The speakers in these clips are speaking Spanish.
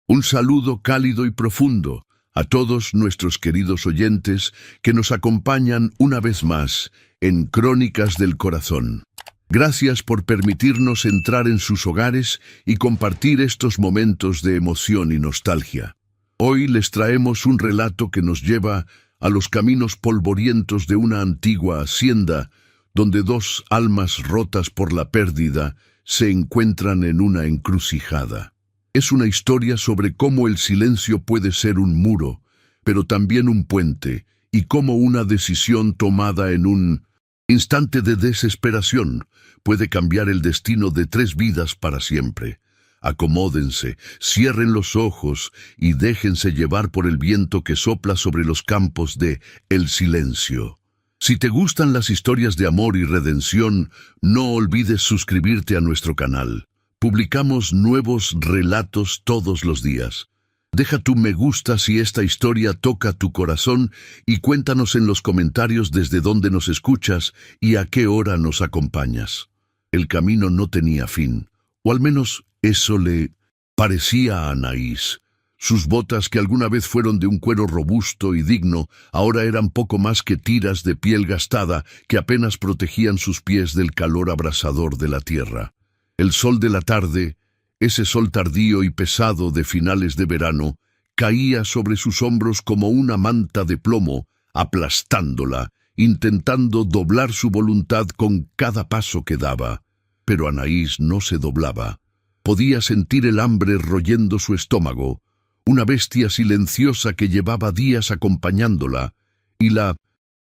Un saludo cálido y profundo a todos nuestros queridos oyentes que nos acompañan una vez más en Crónicas del Corazón. Gracias por permitirnos entrar en sus hogares y compartir estos momentos de emoción y nostalgia. Hoy les traemos un relato que nos lleva a los caminos polvorientos de una antigua hacienda donde dos almas rotas por la pérdida se encuentran en una encrucijada. Es una historia sobre cómo el silencio puede ser un muro, pero también un puente, y cómo una decisión tomada en un instante de desesperación puede cambiar el destino de 3 vidas para siempre. Acomódense, cierren los ojos y déjense llevar por el viento que sopla sobre los campos de El Silencio. Si te gustan las historias de amor y redención, no olvides suscribirte a nuestro canal. Publicamos nuevos relatos todos los días. Deja tu me gusta si esta historia toca tu corazón y cuéntanos en los comentarios desde dónde nos escuchas y a qué hora nos acompañas. El camino no tenía fin, o al menos eso le parecía a Anaís. Sus botas, que alguna vez fueron de un cuero robusto y digno, ahora eran poco más que tiras de piel gastada que apenas protegían sus pies del calor abrasador de la tierra. El sol de la tarde, ese sol tardío y pesado de finales de verano, caía sobre sus hombros como una manta de plomo, aplastándola, intentando doblar su voluntad con cada paso que daba. Pero Anaís no se doblaba. Podía sentir el hambre royendo su estómago, una bestia silenciosa que llevaba días acompañándola, y la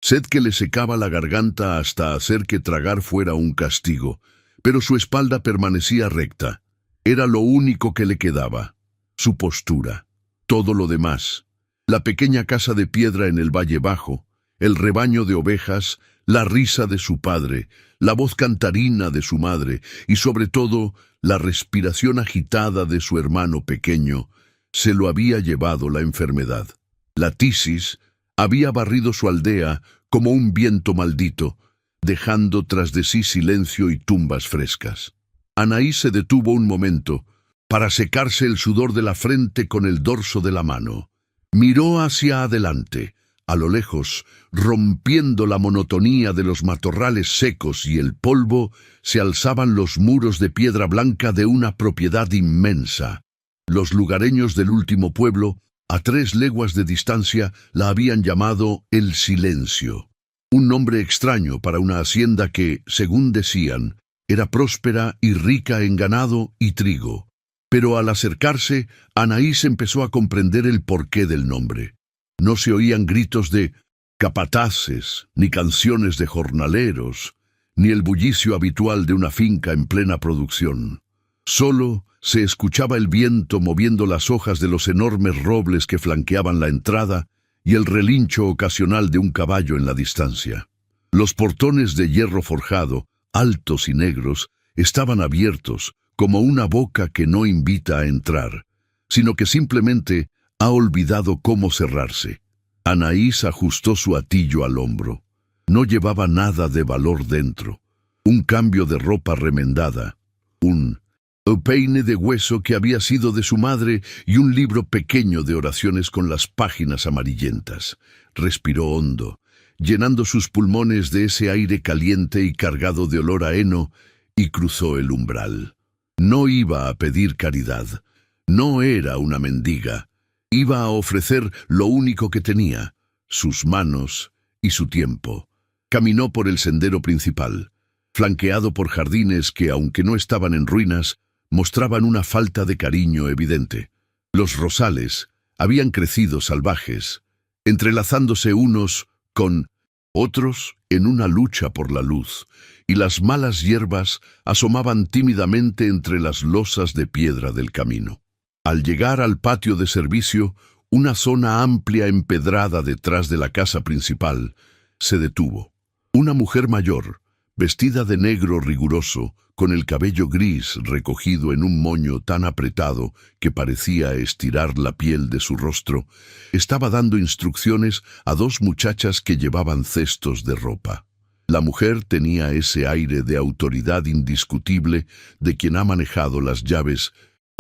sed que le secaba la garganta hasta hacer que tragar fuera un castigo. Pero su espalda permanecía recta. Era lo único que le quedaba. Su postura. Todo lo demás. La pequeña casa de piedra en el Valle Bajo, el rebaño de ovejas, la risa de su padre, la voz cantarina de su madre y sobre todo la respiración agitada de su hermano pequeño, se lo había llevado la enfermedad. La tisis había barrido su aldea como un viento maldito, dejando tras de sí silencio y tumbas frescas. Anaís se detuvo un momento para secarse el sudor de la frente con el dorso de la mano. Miró hacia adelante, a lo lejos, rompiendo la monotonía de los matorrales secos y el polvo, se alzaban los muros de piedra blanca de una propiedad inmensa. Los lugareños del último pueblo, a 3 leguas de distancia, la habían llamado El Silencio. Un nombre extraño para una hacienda que, según decían, era próspera y rica en ganado y trigo. Pero al acercarse, Anaís empezó a comprender el porqué del nombre. No se oían gritos de capataces, ni canciones de jornaleros, ni el bullicio habitual de una finca en plena producción. Solo se escuchaba el viento moviendo las hojas de los enormes robles que flanqueaban la entrada y el relincho ocasional de un caballo en la distancia. Los portones de hierro forjado, altos y negros, estaban abiertos como una boca que no invita a entrar, sino que simplemente ha olvidado cómo cerrarse. Anaís ajustó su hatillo al hombro. No llevaba nada de valor dentro. Un cambio de ropa remendada, un peine de hueso que había sido de su madre y un libro pequeño de oraciones con las páginas amarillentas. Respiró hondo, llenando sus pulmones de ese aire caliente y cargado de olor a heno, y cruzó el umbral. No iba a pedir caridad. No era una mendiga. Iba a ofrecer lo único que tenía, sus manos y su tiempo. Caminó por el sendero principal, flanqueado por jardines que, aunque no estaban en ruinas, mostraban una falta de cariño evidente. Los rosales habían crecido salvajes, entrelazándose unos con otros en una lucha por la luz, y las malas hierbas asomaban tímidamente entre las losas de piedra del camino. Al llegar al patio de servicio, una zona amplia empedrada detrás de la casa principal, se detuvo. Una mujer mayor, vestida de negro riguroso, con el cabello gris recogido en un moño tan apretado que parecía estirar la piel de su rostro, estaba dando instrucciones a 2 muchachas que llevaban cestos de ropa. La mujer tenía ese aire de autoridad indiscutible de quien ha manejado las llaves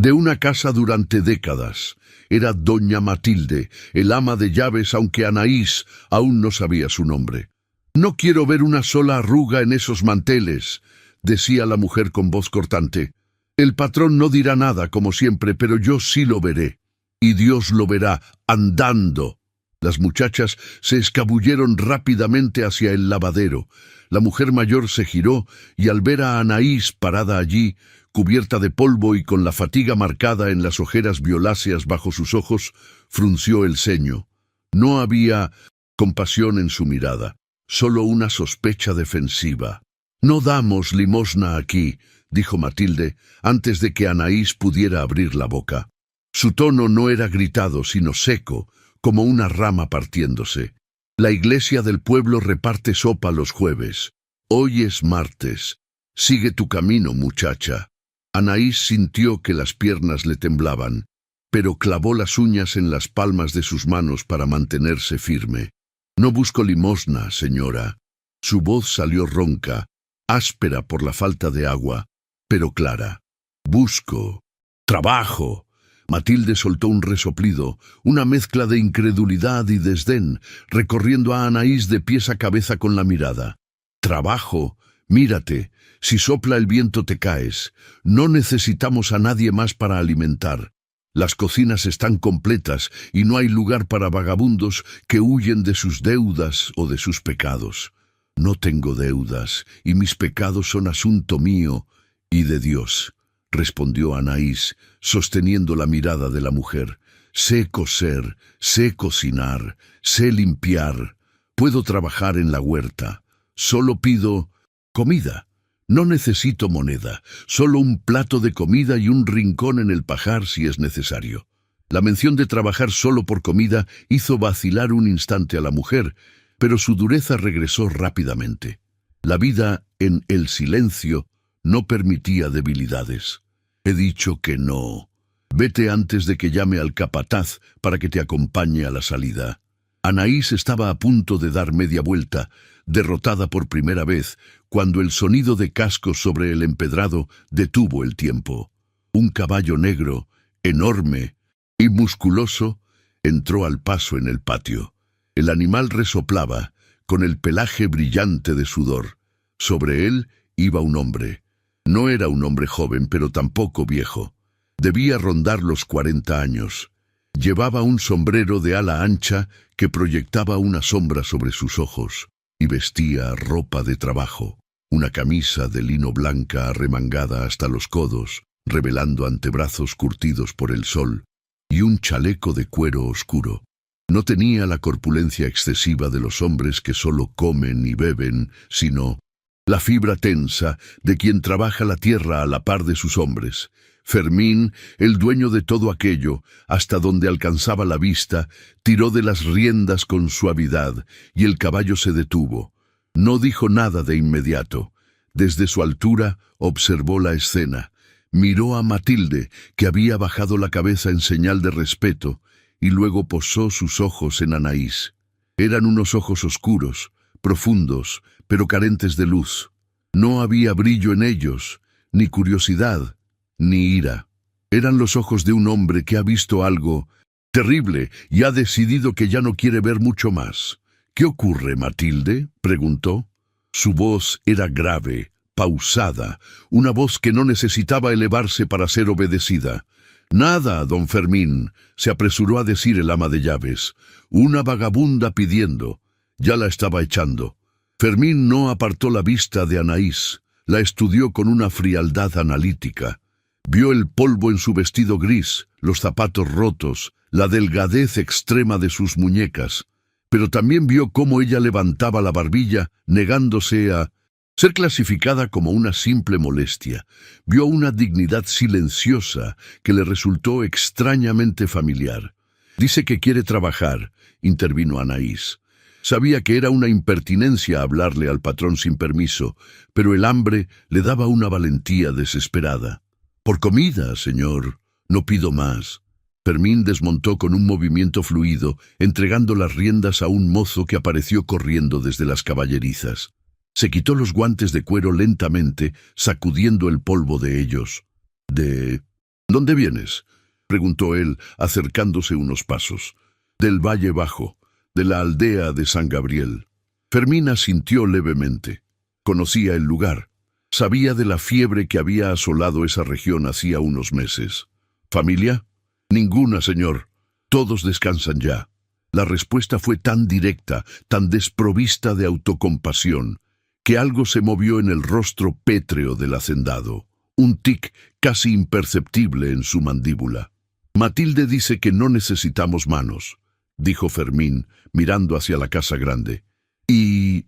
de una casa durante décadas. Era doña Matilde, el ama de llaves, aunque Anaís aún no sabía su nombre. «No quiero ver una sola arruga en esos manteles», decía la mujer con voz cortante. «El patrón no dirá nada, como siempre, pero yo sí lo veré. Y Dios lo verá, andando». Las muchachas se escabulleron rápidamente hacia el lavadero. La mujer mayor se giró y al ver a Anaís parada allí, cubierta de polvo y con la fatiga marcada en las ojeras violáceas bajo sus ojos, frunció el ceño. No había compasión en su mirada, solo una sospecha defensiva. «No damos limosna aquí», dijo Matilde, antes de que Anaís pudiera abrir la boca. Su tono no era gritado, sino seco, como una rama partiéndose. «La iglesia del pueblo reparte sopa los jueves. Hoy es martes. Sigue tu camino, muchacha». Anaís sintió que las piernas le temblaban, pero clavó las uñas en las palmas de sus manos para mantenerse firme. «No busco limosna, señora». Su voz salió ronca, áspera por la falta de agua, pero clara. «Busco trabajo». Matilde soltó un resoplido, una mezcla de incredulidad y desdén, recorriendo a Anaís de pies a cabeza con la mirada. «Trabajo, mírate, si sopla el viento te caes. No necesitamos a nadie más para alimentar. Las cocinas están completas y no hay lugar para vagabundos que huyen de sus deudas o de sus pecados. No tengo deudas y mis pecados son asunto mío y de Dios», respondió Anaís, sosteniendo la mirada de la mujer. «Sé coser, sé cocinar, sé limpiar. Puedo trabajar en la huerta. Solo pido comida. No necesito moneda, solo un plato de comida y un rincón en el pajar si es necesario». La mención de trabajar solo por comida hizo vacilar un instante a la mujer, pero su dureza regresó rápidamente. La vida en el silencio no permitía debilidades. «He dicho que no. Vete antes de que llame al capataz para que te acompañe a la salida». Anaís estaba a punto de dar media vuelta, derrotada por primera vez, cuando el sonido de cascos sobre el empedrado detuvo el tiempo. Un caballo negro, enorme y musculoso, entró al paso en el patio. El animal resoplaba, con el pelaje brillante de sudor. Sobre él iba un hombre. No era un hombre joven, pero tampoco viejo. Debía rondar los 40 años. Llevaba un sombrero de ala ancha que proyectaba una sombra sobre sus ojos, y vestía ropa de trabajo, una camisa de lino blanca arremangada hasta los codos, revelando antebrazos curtidos por el sol, y un chaleco de cuero oscuro. No tenía la corpulencia excesiva de los hombres que solo comen y beben, sino la fibra tensa de quien trabaja la tierra a la par de sus hombres. Fermín, el dueño de todo aquello, hasta donde alcanzaba la vista, tiró de las riendas con suavidad, y el caballo se detuvo. No dijo nada de inmediato. Desde su altura observó la escena. Miró a Matilde, que había bajado la cabeza en señal de respeto, y luego posó sus ojos en Anaís. Eran unos ojos oscuros, profundos, pero carentes de luz. No había brillo en ellos, ni curiosidad, ni ira. Eran los ojos de un hombre que ha visto algo terrible y ha decidido que ya no quiere ver mucho más. «¿Qué ocurre, Matilde?», preguntó. Su voz era grave, pausada, una voz que no necesitaba elevarse para ser obedecida. «Nada, don Fermín», se apresuró a decir el ama de llaves. «Una vagabunda pidiendo. Ya la estaba echando». Fermín no apartó la vista de Anaís. La estudió con una frialdad analítica. Vio el polvo en su vestido gris, los zapatos rotos, la delgadez extrema de sus muñecas, pero también vio cómo ella levantaba la barbilla, negándose a ser clasificada como una simple molestia. Vio una dignidad silenciosa que le resultó extrañamente familiar. «Dice que quiere trabajar», intervino Anaís. Sabía que era una impertinencia hablarle al patrón sin permiso, pero el hambre le daba una valentía desesperada. «Por comida, señor. No pido más». Fermín desmontó con un movimiento fluido, entregando las riendas a un mozo que apareció corriendo desde las caballerizas. Se quitó los guantes de cuero lentamente, sacudiendo el polvo de ellos. «¿De ¿Dónde vienes?, preguntó él, acercándose unos pasos. Del Valle Bajo, de la aldea de San Gabriel. Fermín asintió levemente. Conocía el lugar. Sabía de la fiebre que había asolado esa región hacía unos meses. ¿Familia? Ninguna, señor. Todos descansan ya. La respuesta fue tan directa, tan desprovista de autocompasión, que algo se movió en el rostro pétreo del hacendado. Un tic casi imperceptible en su mandíbula. Matilde dice que no necesitamos manos, dijo Fermín, mirando hacia la casa grande. Y...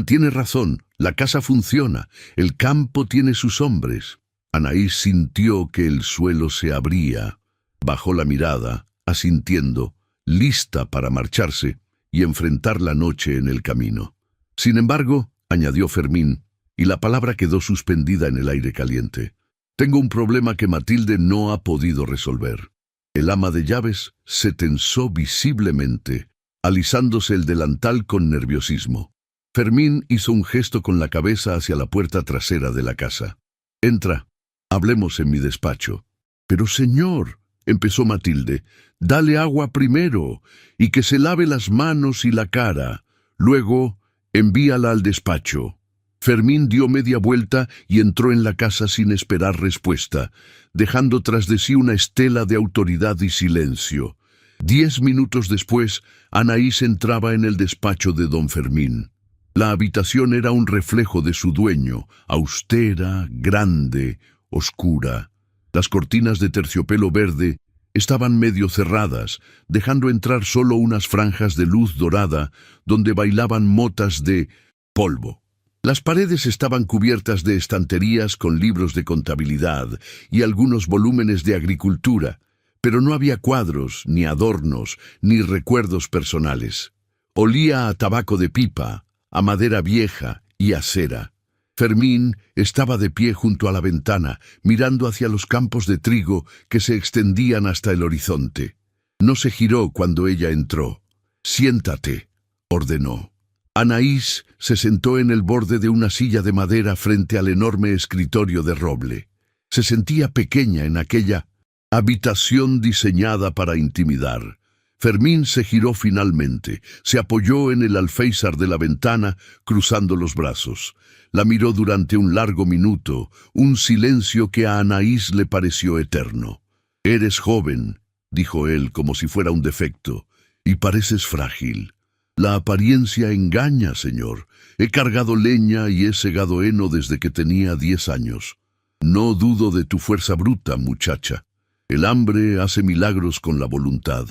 tiene razón, la casa funciona, el campo tiene sus hombres. Anaís sintió que el suelo se abría. Bajó la mirada, asintiendo, lista para marcharse y enfrentar la noche en el camino. Sin embargo, añadió Fermín, y la palabra quedó suspendida en el aire caliente. Tengo un problema que Matilde no ha podido resolver. El ama de llaves se tensó visiblemente, alisándose el delantal con nerviosismo. Fermín hizo un gesto con la cabeza hacia la puerta trasera de la casa. Entra, hablemos en mi despacho. Pero señor, empezó Matilde, dale agua primero, y que se lave las manos y la cara. Luego, envíala al despacho. Fermín dio media vuelta y entró en la casa sin esperar respuesta, dejando tras de sí una estela de autoridad y silencio. 10 minutos después, Anaís entraba en el despacho de don Fermín. La habitación era un reflejo de su dueño, austera, grande, oscura. Las cortinas de terciopelo verde estaban medio cerradas, dejando entrar solo unas franjas de luz dorada donde bailaban motas de polvo. Las paredes estaban cubiertas de estanterías con libros de contabilidad y algunos volúmenes de agricultura, pero no había cuadros, ni adornos, ni recuerdos personales. Olía a tabaco de pipa, a madera vieja y a cera. Fermín estaba de pie junto a la ventana, mirando hacia los campos de trigo que se extendían hasta el horizonte. No se giró cuando ella entró. «Siéntate», ordenó. Anaís se sentó en el borde de una silla de madera frente al enorme escritorio de roble. Se sentía pequeña en aquella habitación diseñada para intimidar. Fermín se giró finalmente, se apoyó en el alféizar de la ventana, cruzando los brazos. La miró durante un largo minuto, un silencio que a Anaís le pareció eterno. «Eres joven», dijo él como si fuera un defecto, «y pareces frágil». La apariencia engaña, señor. He cargado leña y he segado heno desde que tenía 10 años. No dudo de tu fuerza bruta, muchacha. El hambre hace milagros con la voluntad.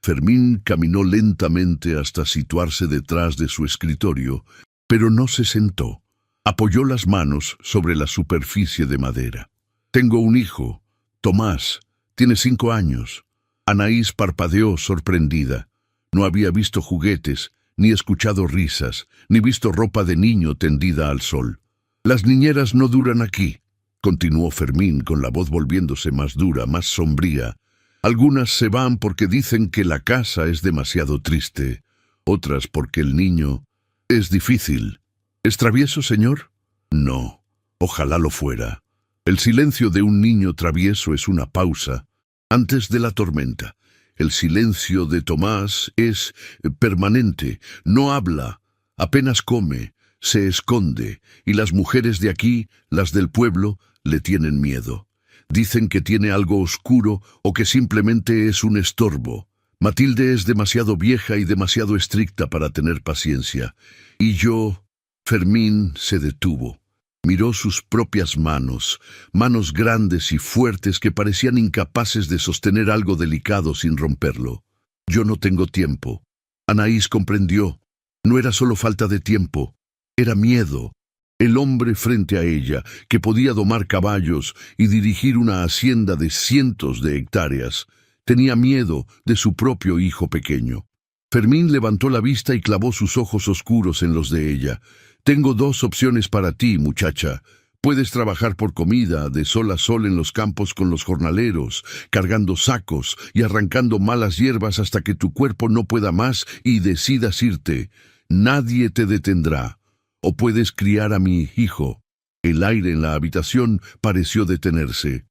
Fermín caminó lentamente hasta situarse detrás de su escritorio, pero no se sentó. Apoyó las manos sobre la superficie de madera. Tengo un hijo, Tomás. Tiene 5 años. Anaís parpadeó sorprendida. No había visto juguetes, ni escuchado risas, ni visto ropa de niño tendida al sol. Las niñeras no duran aquí, continuó Fermín con la voz volviéndose más dura, más sombría. Algunas se van porque dicen que la casa es demasiado triste, otras porque el niño es difícil. ¿Es travieso, señor? No, ojalá lo fuera. El silencio de un niño travieso es una pausa antes de la tormenta. El silencio de Tomás es permanente, no habla, apenas come, se esconde, y las mujeres de aquí, las del pueblo, le tienen miedo. Dicen que tiene algo oscuro o que simplemente es un estorbo. Matilde es demasiado vieja y demasiado estricta para tener paciencia. Y yo... Fermín se detuvo. Miró sus propias manos, manos grandes y fuertes que parecían incapaces de sostener algo delicado sin romperlo. Yo no tengo tiempo. Anaís comprendió. No era solo falta de tiempo, era miedo. El hombre frente a ella, que podía domar caballos y dirigir una hacienda de cientos de hectáreas, tenía miedo de su propio hijo pequeño. Fermín levantó la vista y clavó sus ojos oscuros en los de ella. Tengo 2 opciones para ti, muchacha. Puedes trabajar por comida, de sol a sol en los campos con los jornaleros, cargando sacos y arrancando malas hierbas hasta que tu cuerpo no pueda más y decidas irte. Nadie te detendrá. O puedes criar a mi hijo. El aire en la habitación pareció detenerse.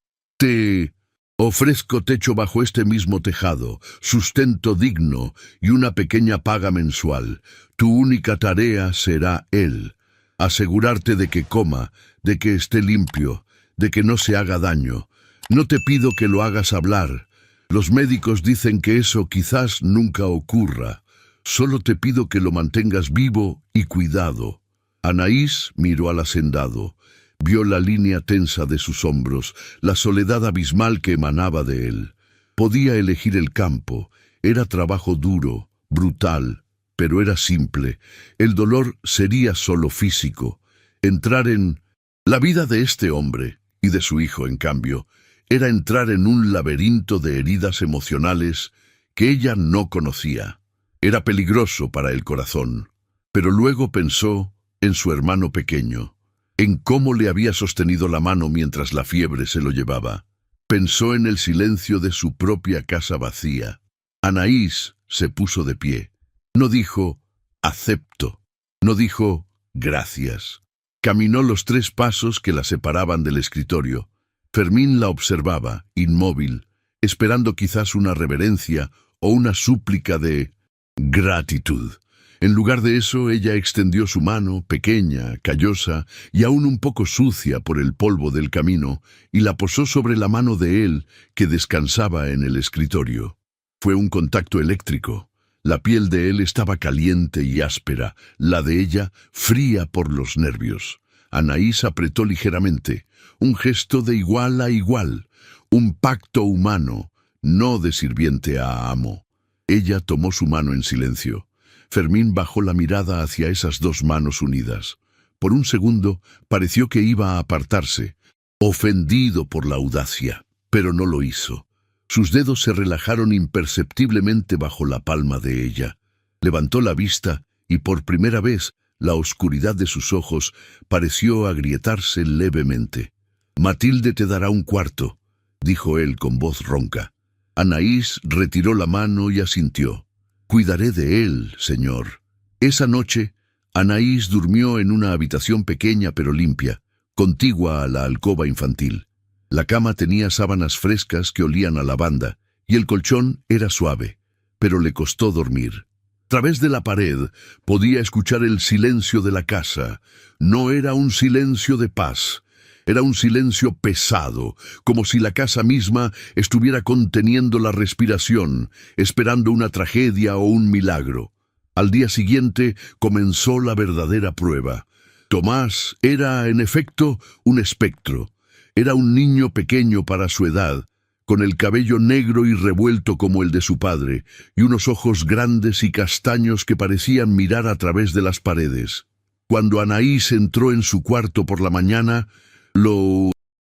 Ofrezco techo bajo este mismo tejado, sustento digno y una pequeña paga mensual. Tu única tarea será él. Asegurarte de que coma, de que esté limpio, de que no se haga daño. No te pido que lo hagas hablar. Los médicos dicen que eso quizás nunca ocurra. Solo te pido que lo mantengas vivo y cuidado. Anaís miró al hacendado. Vio la línea tensa de sus hombros, la soledad abismal que emanaba de él. Podía elegir el campo. Era trabajo duro, brutal, pero era simple. El dolor sería solo físico. Entrar en la vida de este hombre, y de su hijo, en cambio, era entrar en un laberinto de heridas emocionales que ella no conocía. Era peligroso para el corazón, pero luego pensó en su hermano pequeño, en cómo le había sostenido la mano mientras la fiebre se lo llevaba. Pensó en el silencio de su propia casa vacía. Anaís se puso de pie. No dijo, acepto. No dijo, gracias. Caminó los 3 pasos que la separaban del escritorio. Fermín la observaba, inmóvil, esperando quizás una reverencia o una súplica de gratitud. En lugar de eso, ella extendió su mano, pequeña, callosa y aún un poco sucia por el polvo del camino, y la posó sobre la mano de él, que descansaba en el escritorio. Fue un contacto eléctrico. La piel de él estaba caliente y áspera, la de ella fría por los nervios. Anaís apretó ligeramente, un gesto de igual a igual, un pacto humano, no de sirviente a amo. Ella tomó su mano en silencio. Fermín bajó la mirada hacia esas 2 manos unidas. Por un segundo pareció que iba a apartarse, ofendido por la audacia, pero no lo hizo. Sus dedos se relajaron imperceptiblemente bajo la palma de ella. Levantó la vista y por primera vez la oscuridad de sus ojos pareció agrietarse levemente. «Matilde te dará un cuarto», dijo él con voz ronca. Anaís retiró la mano y asintió. «Cuidaré de él, señor». Esa noche, Anaís durmió en una habitación pequeña pero limpia, contigua a la alcoba infantil. La cama tenía sábanas frescas que olían a lavanda, y el colchón era suave, pero le costó dormir. A través de la pared podía escuchar el silencio de la casa. No era un silencio de paz. Era un silencio pesado, como si la casa misma estuviera conteniendo la respiración, esperando una tragedia o un milagro. Al día siguiente comenzó la verdadera prueba. Tomás era, en efecto, un espectro. Era un niño pequeño para su edad, con el cabello negro y revuelto como el de su padre, y unos ojos grandes y castaños que parecían mirar a través de las paredes. Cuando Anaís entró en su cuarto por la mañana, lo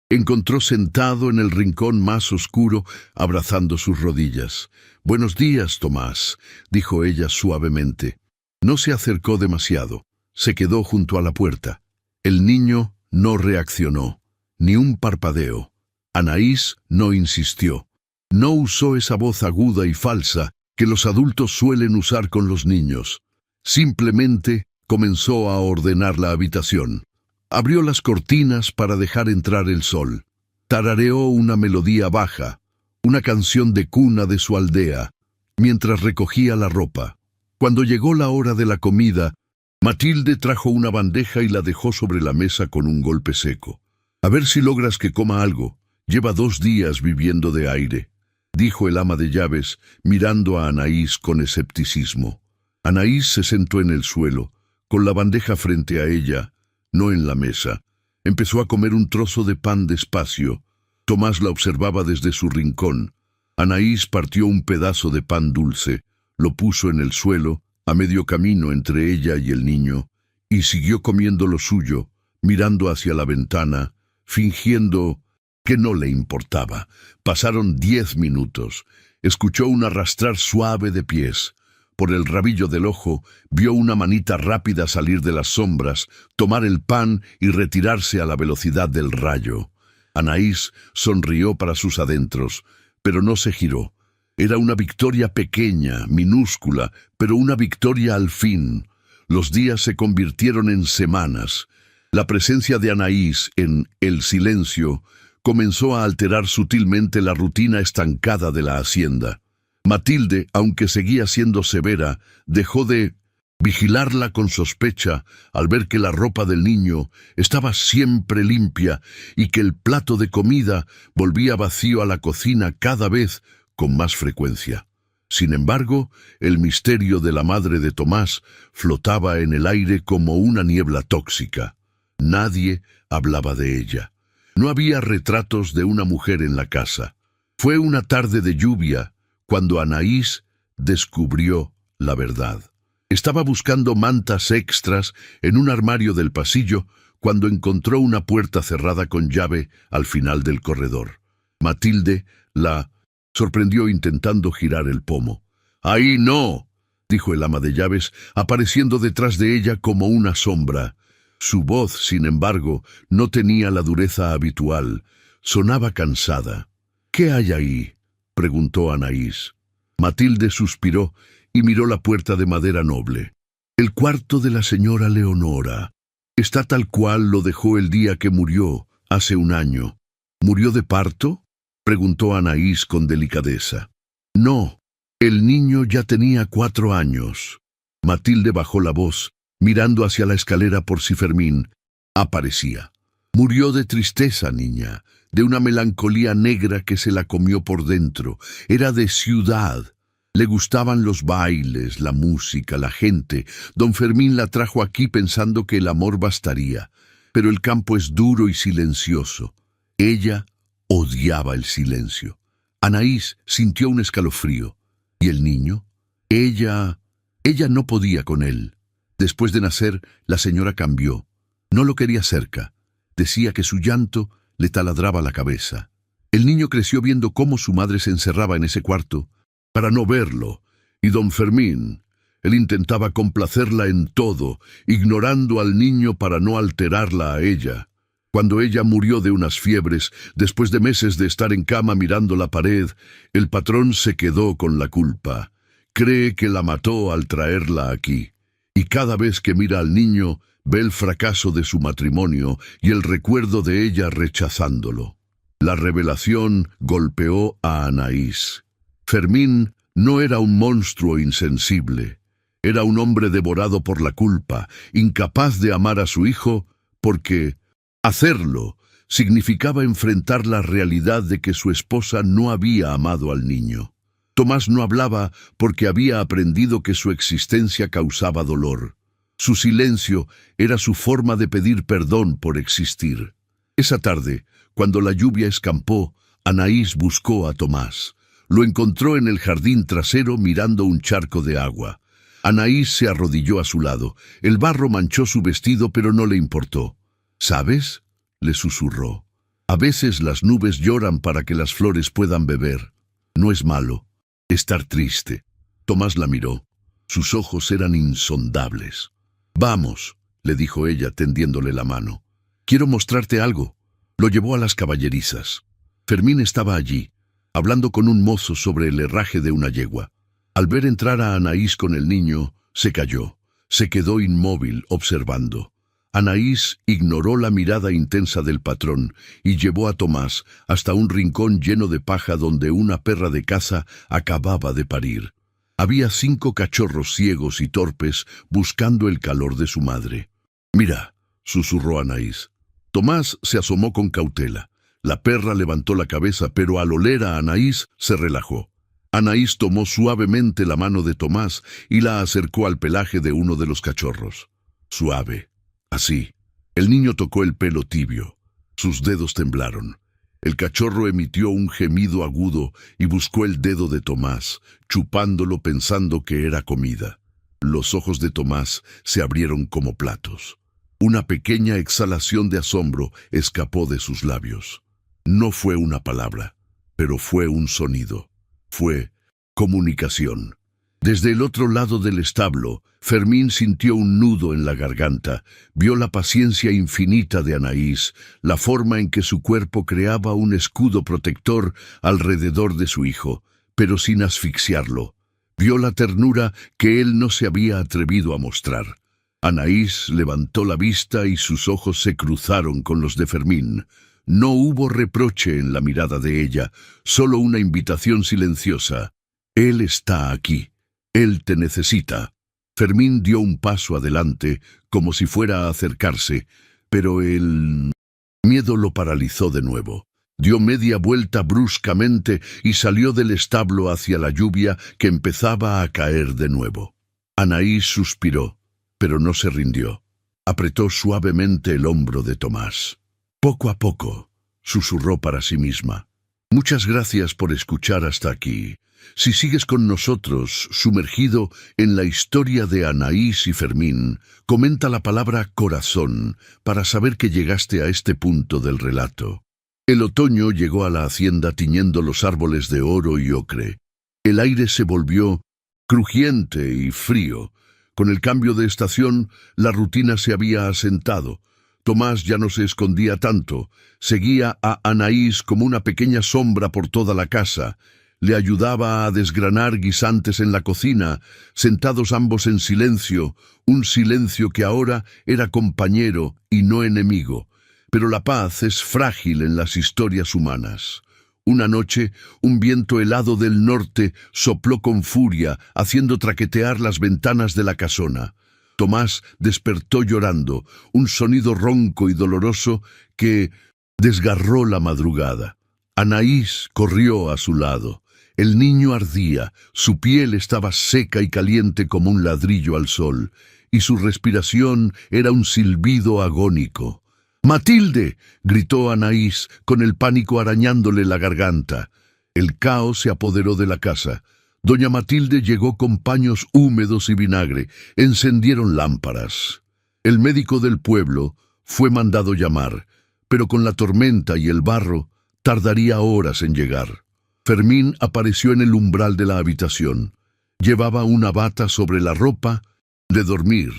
encontró sentado en el rincón más oscuro, abrazando sus rodillas. «Buenos días, Tomás», dijo ella suavemente. No se acercó demasiado. Se quedó junto a la puerta. El niño no reaccionó, ni un parpadeo. Anaís no insistió. No usó esa voz aguda y falsa que los adultos suelen usar con los niños. Simplemente comenzó a ordenar la habitación. Abrió las cortinas para dejar entrar el sol. Tarareó una melodía baja, una canción de cuna de su aldea, mientras recogía la ropa. Cuando llegó la hora de la comida, Matilde trajo una bandeja y la dejó sobre la mesa con un golpe seco. «A ver si logras que coma algo. Lleva 2 días viviendo de aire», dijo el ama de llaves, mirando a Anaís con escepticismo. Anaís se sentó en el suelo, con la bandeja frente a ella, no en la mesa. Empezó a comer un trozo de pan despacio. Tomás la observaba desde su rincón. Anaís partió un pedazo de pan dulce, lo puso en el suelo, a medio camino entre ella y el niño, y siguió comiendo lo suyo, mirando hacia la ventana, fingiendo que no le importaba. Pasaron 10 minutos. Escuchó un arrastrar suave de pies. Por el rabillo del ojo, vio una manita rápida salir de las sombras, tomar el pan y retirarse a la velocidad del rayo. Anaís sonrió para sus adentros, pero no se giró. Era una victoria pequeña, minúscula, pero una victoria al fin. Los días se convirtieron en semanas. La presencia de Anaís en el silencio comenzó a alterar sutilmente la rutina estancada de la hacienda. Matilde, aunque seguía siendo severa, dejó de vigilarla con sospecha al ver que la ropa del niño estaba siempre limpia y que el plato de comida volvía vacío a la cocina cada vez con más frecuencia. Sin embargo, el misterio de la madre de Tomás flotaba en el aire como una niebla tóxica. Nadie hablaba de ella. No había retratos de una mujer en la casa. Fue una tarde de lluvia cuando Anaís descubrió la verdad. Estaba buscando mantas extras en un armario del pasillo cuando encontró una puerta cerrada con llave al final del corredor. Matilde la sorprendió intentando girar el pomo. «¡Ahí no!», dijo el ama de llaves, apareciendo detrás de ella como una sombra. Su voz, sin embargo, no tenía la dureza habitual. Sonaba cansada. «¿Qué hay ahí?», preguntó Anaís. Matilde suspiró y miró la puerta de madera noble. «El cuarto de la señora Leonora. Está tal cual lo dejó el día que murió, hace un año». «¿Murió de parto?», preguntó Anaís con delicadeza. «No, el niño ya tenía 4 años». Matilde bajó la voz, mirando hacia la escalera por si Fermín aparecía. «Murió de tristeza, niña, de una melancolía negra que se la comió por dentro. Era de ciudad. Le gustaban los bailes, la música, la gente. Don Fermín la trajo aquí pensando que el amor bastaría. Pero el campo es duro y silencioso. Ella odiaba el silencio». Anaís sintió un escalofrío. ¿Y el niño? Ella no podía con él. Después de nacer, la señora cambió. No lo quería cerca. Decía que su llanto le taladraba la cabeza. El niño creció viendo cómo su madre se encerraba en ese cuarto para no verlo, y don Fermín, él intentaba complacerla en todo, ignorando al niño para no alterarla a ella. Cuando ella murió de unas fiebres, después de meses de estar en cama mirando la pared, el patrón se quedó con la culpa. Cree que la mató al traerla aquí. Y cada vez que mira al niño, ve el fracaso de su matrimonio y el recuerdo de ella rechazándolo. La revelación golpeó a Anaís. Fermín no era un monstruo insensible. Era un hombre devorado por la culpa, incapaz de amar a su hijo, porque hacerlo significaba enfrentar la realidad de que su esposa no había amado al niño. Tomás no hablaba porque había aprendido que su existencia causaba dolor. Su silencio era su forma de pedir perdón por existir. Esa tarde, cuando la lluvia escampó, Anaís buscó a Tomás. Lo encontró en el jardín trasero mirando un charco de agua. Anaís se arrodilló a su lado. El barro manchó su vestido, pero no le importó. «¿Sabes?», le susurró. «A veces las nubes lloran para que las flores puedan beber. No es malo estar triste». Tomás la miró. Sus ojos eran insondables. «Vamos», le dijo ella tendiéndole la mano. «Quiero mostrarte algo». Lo llevó a las caballerizas. Fermín estaba allí, hablando con un mozo sobre el herraje de una yegua. Al ver entrar a Anaís con el niño, se calló. Se quedó inmóvil, observando. Anaís ignoró la mirada intensa del patrón y llevó a Tomás hasta un rincón lleno de paja donde una perra de caza acababa de parir. Había 5 cachorros ciegos y torpes buscando el calor de su madre. «Mira», susurró Anaís. Tomás se asomó con cautela. La perra levantó la cabeza, pero al oler a Anaís se relajó. Anaís tomó suavemente la mano de Tomás y la acercó al pelaje de uno de los cachorros. Suave. Así. El niño tocó el pelo tibio. Sus dedos temblaron. El cachorro emitió un gemido agudo y buscó el dedo de Tomás, chupándolo pensando que era comida. Los ojos de Tomás se abrieron como platos. Una pequeña exhalación de asombro escapó de sus labios. No fue una palabra, pero fue un sonido. Fue comunicación. Desde el otro lado del establo, Fermín sintió un nudo en la garganta, vio la paciencia infinita de Anaís, la forma en que su cuerpo creaba un escudo protector alrededor de su hijo, pero sin asfixiarlo. Vio la ternura que él no se había atrevido a mostrar. Anaís levantó la vista y sus ojos se cruzaron con los de Fermín. No hubo reproche en la mirada de ella, solo una invitación silenciosa. Él está aquí. Él te necesita. Fermín dio un paso adelante, como si fuera a acercarse, pero el miedo lo paralizó de nuevo. Dio media vuelta bruscamente y salió del establo hacia la lluvia que empezaba a caer de nuevo. Anaís suspiró, pero no se rindió. Apretó suavemente el hombro de Tomás. Poco a poco, susurró para sí misma. Muchas gracias por escuchar hasta aquí. Si sigues con nosotros, sumergido en la historia de Anaís y Fermín, comenta la palabra corazón para saber que llegaste a este punto del relato. El otoño llegó a la hacienda tiñendo los árboles de oro y ocre. El aire se volvió crujiente y frío. Con el cambio de estación, la rutina se había asentado. Tomás ya no se escondía tanto. Seguía a Anaís como una pequeña sombra por toda la casa. Le ayudaba a desgranar guisantes en la cocina, sentados ambos en silencio, un silencio que ahora era compañero y no enemigo. Pero la paz es frágil en las historias humanas. Una noche, un viento helado del norte sopló con furia, haciendo traquetear las ventanas de la casona. Tomás despertó llorando, un sonido ronco y doloroso que desgarró la madrugada. Anaís corrió a su lado. El niño ardía, su piel estaba seca y caliente como un ladrillo al sol, y su respiración era un silbido agónico. «¡Matilde!», gritó Anaís, con el pánico arañándole la garganta. El caos se apoderó de la casa. Doña Matilde llegó con paños húmedos y vinagre. Encendieron lámparas. El médico del pueblo fue mandado llamar, pero con la tormenta y el barro tardaría horas en llegar. Fermín apareció en el umbral de la habitación. Llevaba una bata sobre la ropa de dormir,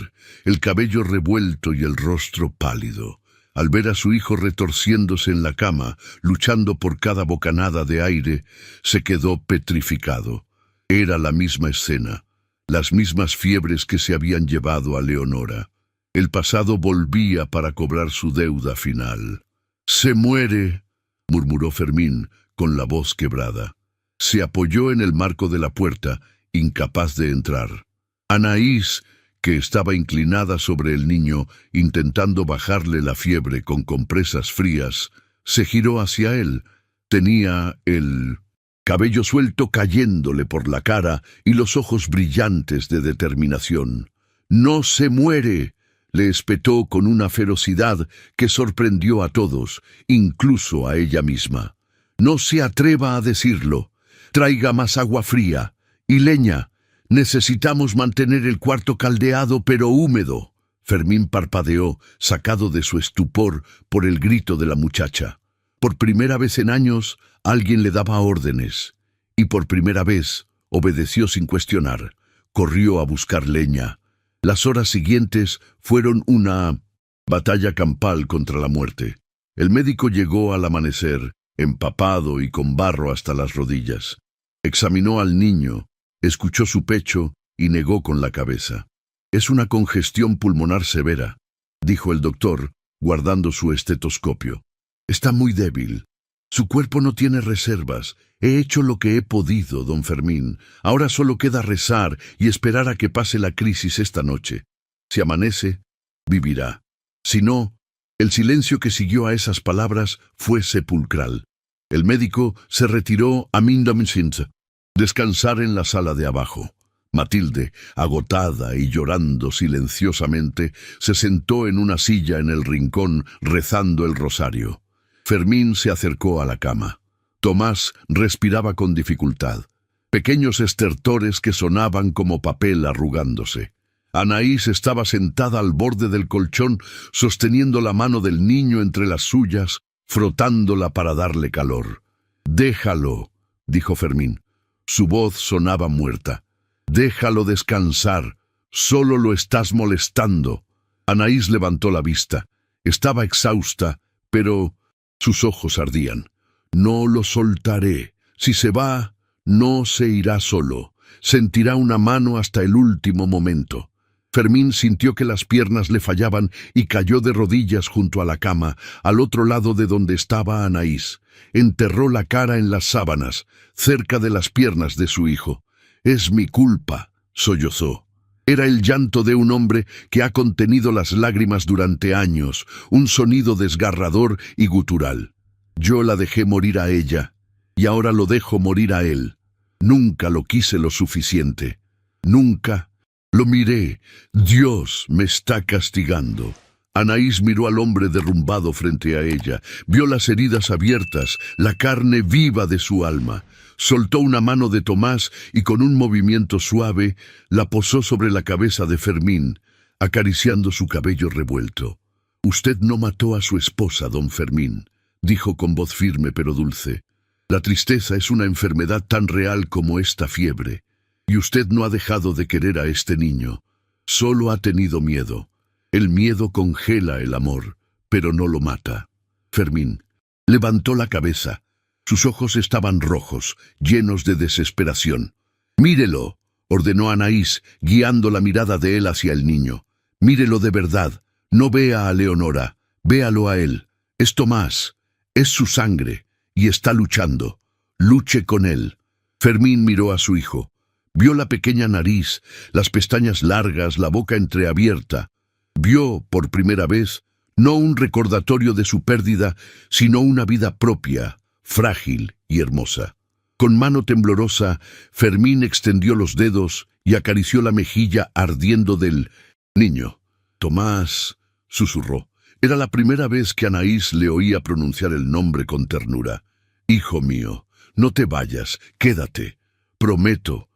el cabello revuelto y el rostro pálido. Al ver a su hijo retorciéndose en la cama, luchando por cada bocanada de aire, se quedó petrificado. Era la misma escena, las mismas fiebres que se habían llevado a Leonora. El pasado volvía para cobrar su deuda final. «Se muere», murmuró Fermín, con la voz quebrada. Se apoyó en el marco de la puerta, incapaz de entrar. Anaís, que estaba inclinada sobre el niño, intentando bajarle la fiebre con compresas frías, se giró hacia él. Tenía el cabello suelto cayéndole por la cara y los ojos brillantes de determinación. «¡No se muere!», le espetó con una ferocidad que sorprendió a todos, incluso a ella misma. «No se atreva a decirlo. Traiga más agua fría y leña. Necesitamos mantener el cuarto caldeado pero húmedo». Fermín parpadeó, sacado de su estupor por el grito de la muchacha. Por primera vez en años, alguien le daba órdenes. Y por primera vez, obedeció sin cuestionar. Corrió a buscar leña. Las horas siguientes fueron una batalla campal contra la muerte. El médico llegó al amanecer, empapado y con barro hasta las rodillas. Examinó al niño, escuchó su pecho y negó con la cabeza. «Es una congestión pulmonar severa», dijo el doctor, guardando su estetoscopio. «Está muy débil. Su cuerpo no tiene reservas. He hecho lo que he podido, don Fermín. Ahora solo queda rezar y esperar a que pase la crisis esta noche. Si amanece, vivirá. Si no…». El silencio que siguió a esas palabras fue sepulcral. El médico se retiró a descansar en la sala de abajo. Matilde, agotada y llorando silenciosamente, se sentó en una silla en el rincón rezando el rosario. Fermín se acercó a la cama. Tomás respiraba con dificultad. Pequeños estertores que sonaban como papel arrugándose. Anaís estaba sentada al borde del colchón, sosteniendo la mano del niño entre las suyas, frotándola para darle calor. «Déjalo», dijo Fermín. Su voz sonaba muerta. «Déjalo descansar. Solo lo estás molestando». Anaís levantó la vista. Estaba exhausta, pero sus ojos ardían. «No lo soltaré. Si se va, no se irá solo. Sentirá una mano hasta el último momento». Fermín sintió que las piernas le fallaban y cayó de rodillas junto a la cama, al otro lado de donde estaba Anaís. Enterró la cara en las sábanas, cerca de las piernas de su hijo. «Es mi culpa», sollozó. Era el llanto de un hombre que ha contenido las lágrimas durante años, un sonido desgarrador y gutural. «Yo la dejé morir a ella, y ahora lo dejo morir a él. Nunca lo quise lo suficiente. Nunca lo miré. Dios me está castigando». Anaís miró al hombre derrumbado frente a ella, vio las heridas abiertas, la carne viva de su alma. Soltó una mano de Tomás y con un movimiento suave la posó sobre la cabeza de Fermín, acariciando su cabello revuelto. «Usted no mató a su esposa, don Fermín», dijo con voz firme pero dulce. «La tristeza es una enfermedad tan real como esta fiebre, y usted no ha dejado de querer a este niño. Solo ha tenido miedo. El miedo congela el amor, pero no lo mata». Fermín levantó la cabeza. Sus ojos estaban rojos, llenos de desesperación. «Mírelo», ordenó Anaís, guiando la mirada de él hacia el niño. «Mírelo de verdad. No vea a Leonora. Véalo a él. Es Tomás. Es su sangre. Y está luchando. Luche con él». Fermín miró a su hijo. Vio la pequeña nariz, las pestañas largas, la boca entreabierta. Vio, por primera vez, no un recordatorio de su pérdida, sino una vida propia, frágil y hermosa. Con mano temblorosa, Fermín extendió los dedos y acarició la mejilla ardiendo del niño. «Tomás», susurró. Era la primera vez que Anaís le oía pronunciar el nombre con ternura. «Hijo mío, no te vayas, quédate. Prometo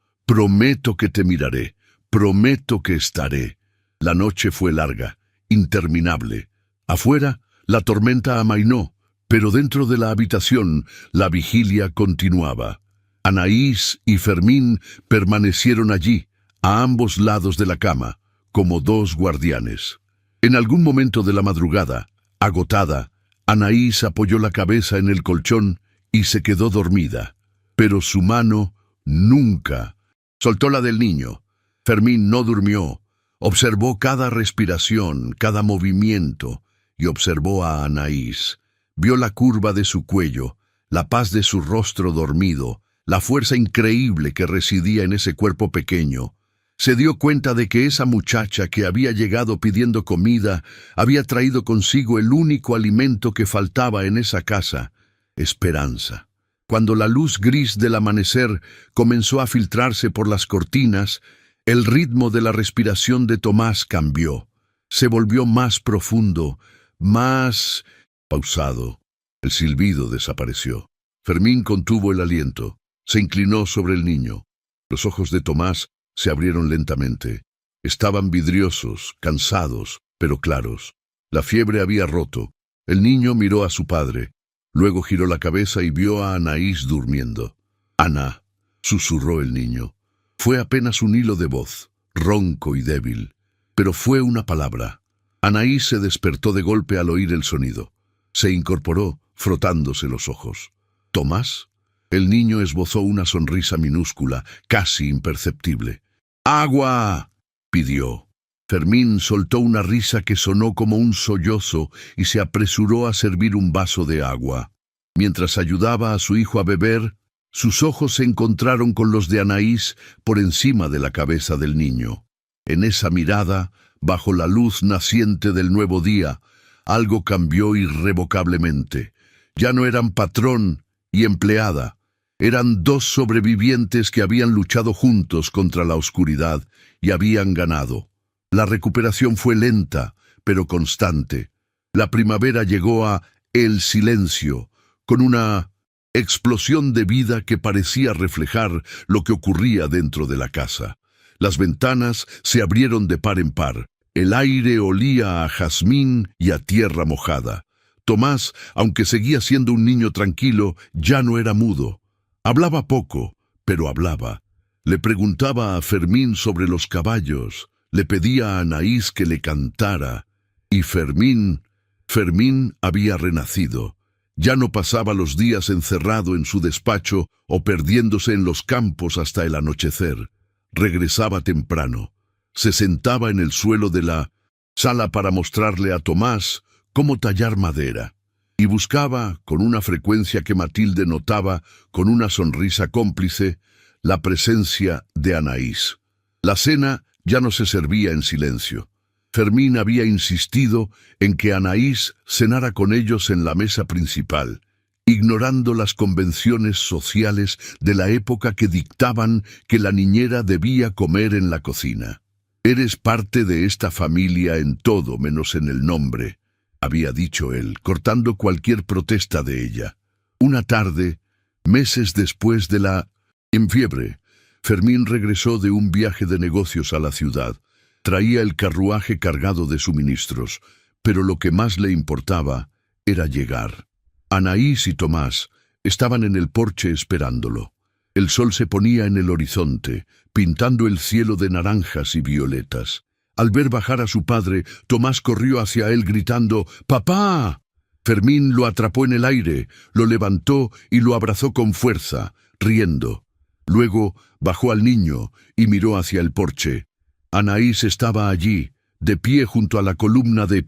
que te miraré. Prometo que estaré». La noche fue larga, interminable. Afuera, la tormenta amainó, pero dentro de la habitación, la vigilia continuaba. Anaís y Fermín permanecieron allí, a ambos lados de la cama, como dos guardianes. En algún momento de la madrugada, agotada, Anaís apoyó la cabeza en el colchón y se quedó dormida. Pero su mano nunca soltó la del niño. Fermín no durmió. Observó cada respiración, cada movimiento, y observó a Anaís. Vio la curva de su cuello, la paz de su rostro dormido, la fuerza increíble que residía en ese cuerpo pequeño. Se dio cuenta de que esa muchacha que había llegado pidiendo comida había traído consigo el único alimento que faltaba en esa casa: esperanza. Cuando la luz gris del amanecer comenzó a filtrarse por las cortinas, el ritmo de la respiración de Tomás cambió. Se volvió más profundo, más pausado. El silbido desapareció. Fermín contuvo el aliento. Se inclinó sobre el niño. Los ojos de Tomás se abrieron lentamente. Estaban vidriosos, cansados, pero claros. La fiebre había roto. El niño miró a su padre. Luego giró la cabeza y vio a Anaís durmiendo. «Ana», susurró el niño. Fue apenas un hilo de voz, ronco y débil, pero fue una palabra. Anaís se despertó de golpe al oír el sonido. Se incorporó, frotándose los ojos. «¿Tomás?». El niño esbozó una sonrisa minúscula, casi imperceptible. «¡Agua!», pidió. Fermín soltó una risa que sonó como un sollozo y se apresuró a servir un vaso de agua. Mientras ayudaba a su hijo a beber, sus ojos se encontraron con los de Anaís por encima de la cabeza del niño. En esa mirada, bajo la luz naciente del nuevo día, algo cambió irrevocablemente. Ya no eran patrón y empleada. Eran dos sobrevivientes que habían luchado juntos contra la oscuridad y habían ganado. La recuperación fue lenta, pero constante. La primavera llegó a El Silencio, con una explosión de vida que parecía reflejar lo que ocurría dentro de la casa. Las ventanas se abrieron de par en par. El aire olía a jazmín y a tierra mojada. Tomás, aunque seguía siendo un niño tranquilo, ya no era mudo. Hablaba poco, pero hablaba. Le preguntaba a Fermín sobre los caballos, le pedía a Anaís que le cantara. Y Fermín había renacido. Ya no pasaba los días encerrado en su despacho o perdiéndose en los campos hasta el anochecer. Regresaba temprano. se sentaba en el suelo de la sala para mostrarle a Tomás cómo tallar madera, y buscaba, con una frecuencia que Matilde notaba con una sonrisa cómplice, la presencia de Anaís. La cena ya no se servía en silencio. Fermín había insistido en que Anaís cenara con ellos en la mesa principal, ignorando las convenciones sociales de la época que dictaban que la niñera debía comer en la cocina. «Eres parte de esta familia en todo menos en el nombre», había dicho él, cortando cualquier protesta de ella. Una tarde, meses después de la fiebre, Fermín regresó de un viaje de negocios a la ciudad. Traía el carruaje cargado de suministros, pero lo que más le importaba era llegar. Anaís y Tomás estaban en el porche esperándolo. El sol se ponía en el horizonte, pintando el cielo de naranjas y violetas. Al ver bajar a su padre, Tomás corrió hacia él gritando «¡Papá!». Fermín lo atrapó en el aire, lo levantó y lo abrazó con fuerza, riendo. Luego bajó al niño y miró hacia el porche. Anaís estaba allí, de pie junto a la columna de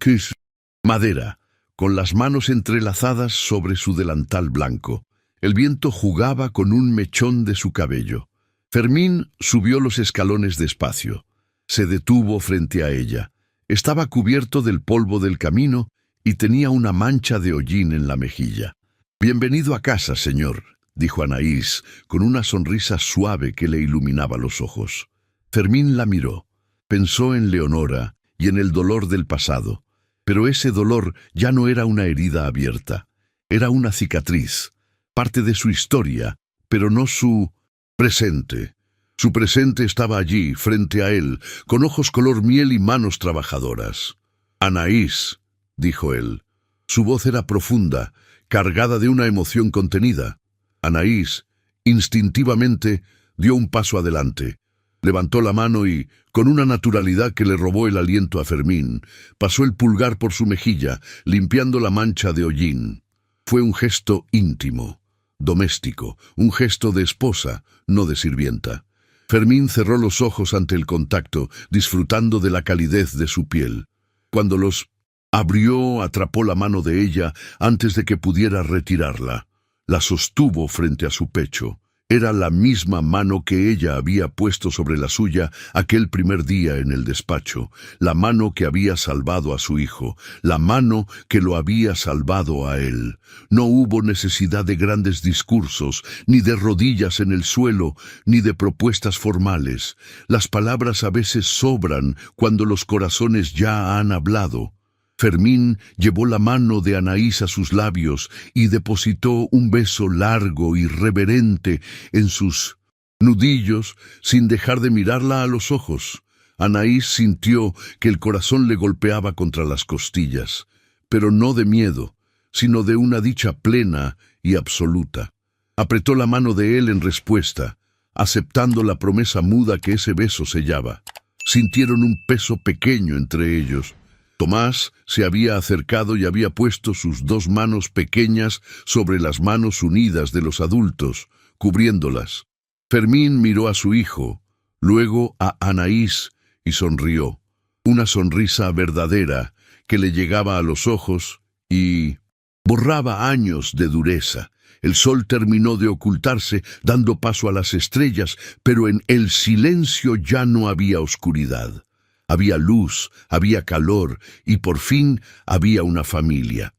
madera, con las manos entrelazadas sobre su delantal blanco. El viento jugaba con un mechón de su cabello. Fermín subió los escalones despacio. Se detuvo frente a ella. Estaba cubierto del polvo del camino y tenía una mancha de hollín en la mejilla. «Bienvenido a casa, señor», dijo Anaís, con una sonrisa suave que le iluminaba los ojos. Fermín la miró. Pensó en Leonora y en el dolor del pasado, pero ese dolor ya no era una herida abierta. Era una cicatriz, parte de su historia, pero no su presente. Su presente estaba allí, frente a él, con ojos color miel y manos trabajadoras. «Anaís», dijo él. Su voz era profunda, cargada de una emoción contenida. Anaís, instintivamente, dio un paso adelante. Levantó la mano y, con una naturalidad que le robó el aliento a Fermín, pasó el pulgar por su mejilla, limpiando la mancha de hollín. Fue un gesto íntimo, doméstico, un gesto de esposa, no de sirvienta. Fermín cerró los ojos ante el contacto, disfrutando de la calidez de su piel. Cuando los abrió, atrapó la mano de ella antes de que pudiera retirarla. La sostuvo frente a su pecho. Era la misma mano que ella había puesto sobre la suya aquel primer día en el despacho, la mano que había salvado a su hijo, la mano que lo había salvado a él. No hubo necesidad de grandes discursos, ni de rodillas en el suelo, ni de propuestas formales. Las palabras a veces sobran cuando los corazones ya han hablado. Fermín llevó la mano de Anaís a sus labios y depositó un beso largo y reverente en sus nudillos sin dejar de mirarla a los ojos. Anaís sintió que el corazón le golpeaba contra las costillas, pero no de miedo, sino de una dicha plena y absoluta. Apretó la mano de él en respuesta, aceptando la promesa muda que ese beso sellaba. Sintieron un peso pequeño entre ellos. Tomás se había acercado y había puesto sus dos manos pequeñas sobre las manos unidas de los adultos, cubriéndolas. Fermín miró a su hijo, luego a Anaís y sonrió. Una sonrisa verdadera que le llegaba a los ojos y borraba años de dureza. El sol terminó de ocultarse, dando paso a las estrellas, pero en el silencio ya no había oscuridad. Había luz, había calor y por fin había una familia.